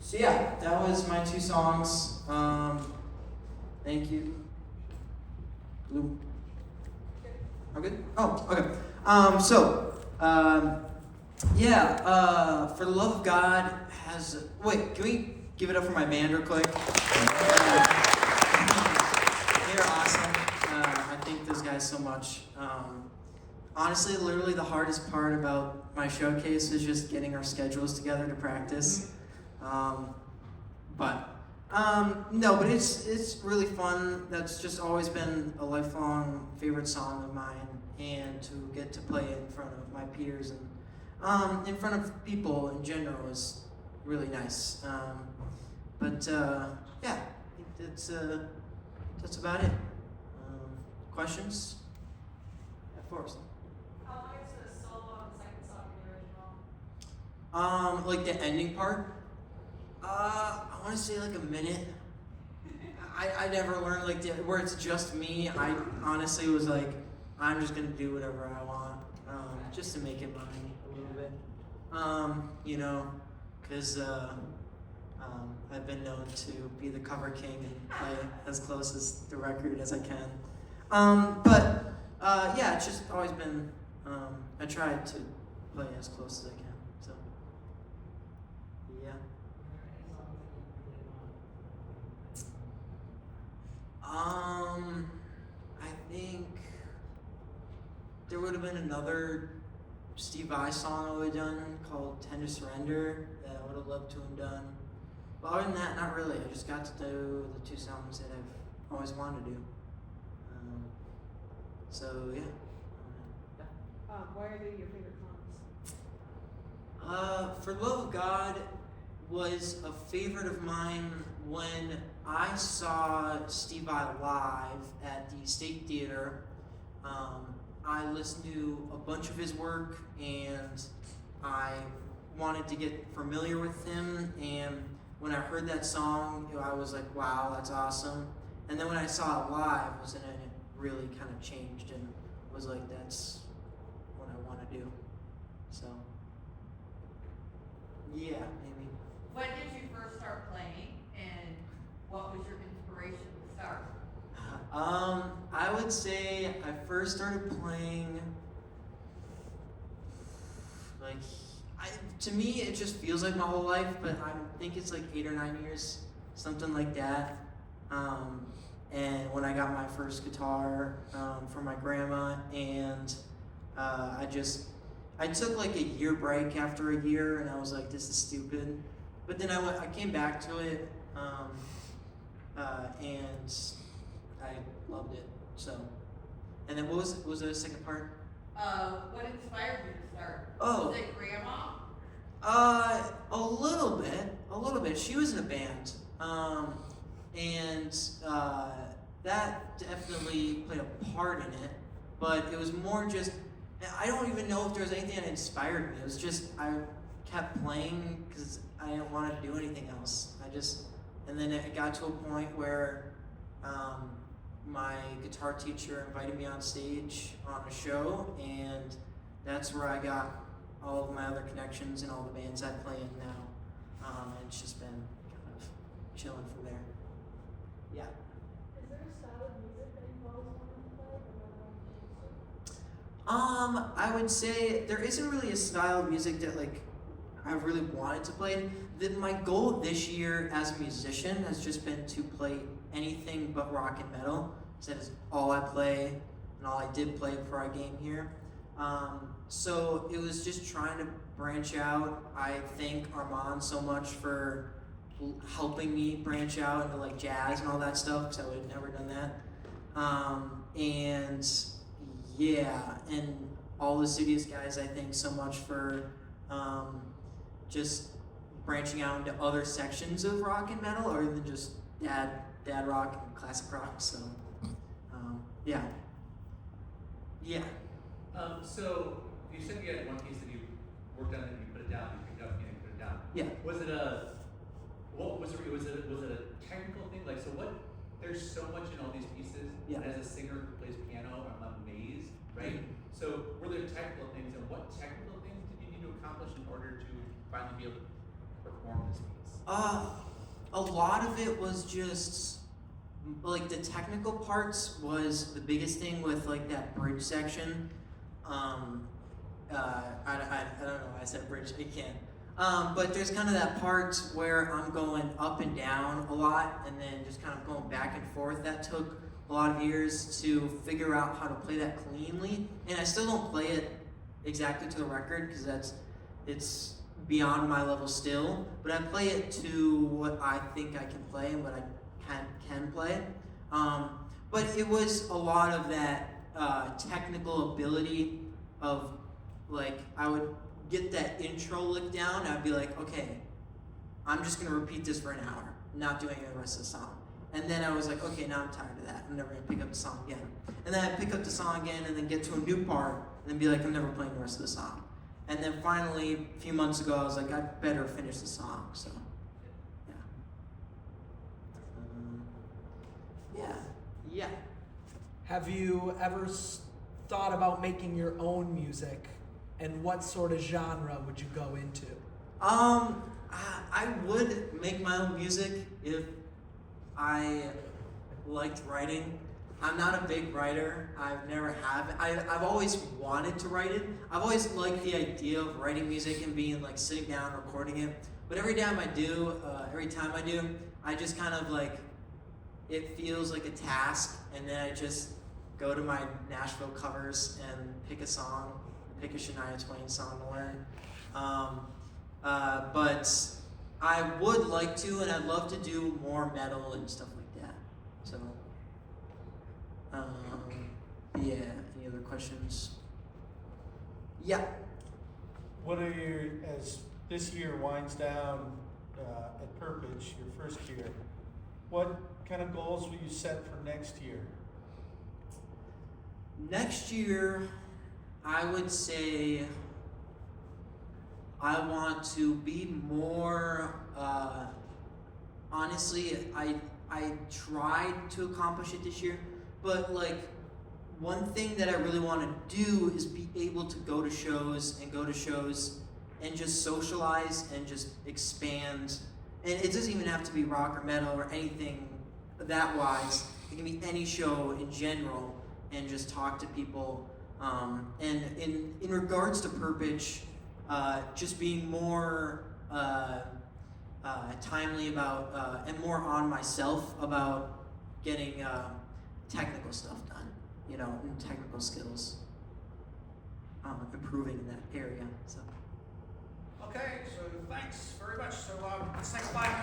So yeah, that was my two songs. Thank you. Blue. I'm good? Oh, okay. For the Love of God has. Wait, can we give it up for my band real quick? They're awesome. I thank those guys so much. Honestly, literally the hardest part about my showcase is just getting our schedules together to practice. But it's really fun. That's just always been a lifelong favorite song of mine, and to get to play it in front of my peers and in front of people in general is really nice. Yeah, I think that's about it. Questions? Yeah, Forrest. How long is the solo on the second song in the original? Like the ending part. I want to say like a minute. I never learned like where it's just me. I honestly was like, I'm just gonna do whatever I want, just to make it mine a little bit. Because I've been known to be the cover king and play as close as the record as I can. Yeah, it's just always been. I tried to play as close as I can. So yeah. I think there would have been another Steve Vai song I would have done called Tend to Surrender that I would have loved to have done. But other than that, not really. I just got to do the two songs that I've always wanted to do. Yeah. Why are they your favorite songs? For Love of God was a favorite of mine when I saw Steve Vai live at the State Theater. I listened to a bunch of his work and I wanted to get familiar with him, and when I heard that song, I was like, wow, that's awesome. And then when I saw it live, it really kind of changed and was like, that's what I want to do. So, yeah, maybe. When did you first start playing, and what was your inspiration to start? I would say I first started playing, to me it just feels like my whole life, but I think it's like 8 or 9 years, something like that. And when I got my first guitar from my grandma, and I took like a year break after a year, and I was like, this is stupid. But then I came back to it, and I loved it. So, and then what was the second part? What inspired you to start? Oh. Was it grandma? A little bit. She was in a band, and that definitely played a part in it. But it was more just, I don't even know if there was anything that inspired me. It was just I kept playing because I didn't want to do anything else. And then it got to a point where my guitar teacher invited me on stage on a show, and that's where I got all of my other connections and all the bands I play in now. And it's just been kind of chilling from there. Yeah. Is there a style of music that you've always wanted to play, I would say there isn't really a style of music that like I really wanted to play. My goal this year as a musician has just been to play anything but rock and metal. So that is all I play and all I did play before I came here. So it was just trying to branch out. I thank Armand so much for helping me branch out into like jazz and all that stuff, because I would have never done that. And all the Studious guys, I thank so much for just branching out into other sections of rock and metal, other than just dad rock and classic rock. So yeah. So you said you had one piece that you worked on and you put it down, you picked it up and you put it down. Yeah. Was it a technical thing? Like, so what, there's so much in all these pieces. Yeah. And as a singer who plays piano, I'm amazed, right? So were there technical things, and what technical things did you need to accomplish in order to finally be able to perform this piece? A lot of it was just like the technical parts was the biggest thing with like that bridge section. I don't know why I said bridge. I can't. But there's kind of that part where I'm going up and down a lot, and then just kind of going back and forth. That took a lot of years to figure out how to play that cleanly, and I still don't play it exactly to the record because it's beyond my level still. But I play it to what I think I can play and what I can play. But it was a lot of that technical ability of like I would get that intro lick down, and I'd be like, okay, I'm just gonna repeat this for an hour, not doing the rest of the song. And then I was like, okay, now I'm tired of that. I'm never gonna pick up the song again. And then I'd pick up the song again and then get to a new part and then be like, I'm never playing the rest of the song. And then finally, a few months ago, I was like, I better finish the song. So, yeah. Yeah. Have you ever thought about making your own music, and what sort of genre would you go into? I would make my own music if I liked writing. I'm not a big writer. I've never have. I've always wanted to write it. I've always liked the idea of writing music and being like sitting down recording it. But every time I do, I just kind of like, it feels like a task, and then I just go to my Nashville covers and pick a song, pick a Shania Twain song to learn. But I would like to, and I'd love to do more metal and stuff like that. So, yeah. Any other questions? Yeah. What are your, as this year winds down at Purpose, your first year, what kind of goals will you set for next year? Next year, I would say I want to be more, honestly, I tried to accomplish it this year, but like one thing that I really want to do is be able to go to shows and just socialize and just expand. And it doesn't even have to be rock or metal or anything that wise. It can be any show in general and just talk to people. And in regards to Purpose, just being more timely about and more on myself about getting technical stuff done, and technical skills, improving in that area. So. Okay, so thanks very much. So let's take 5 minutes.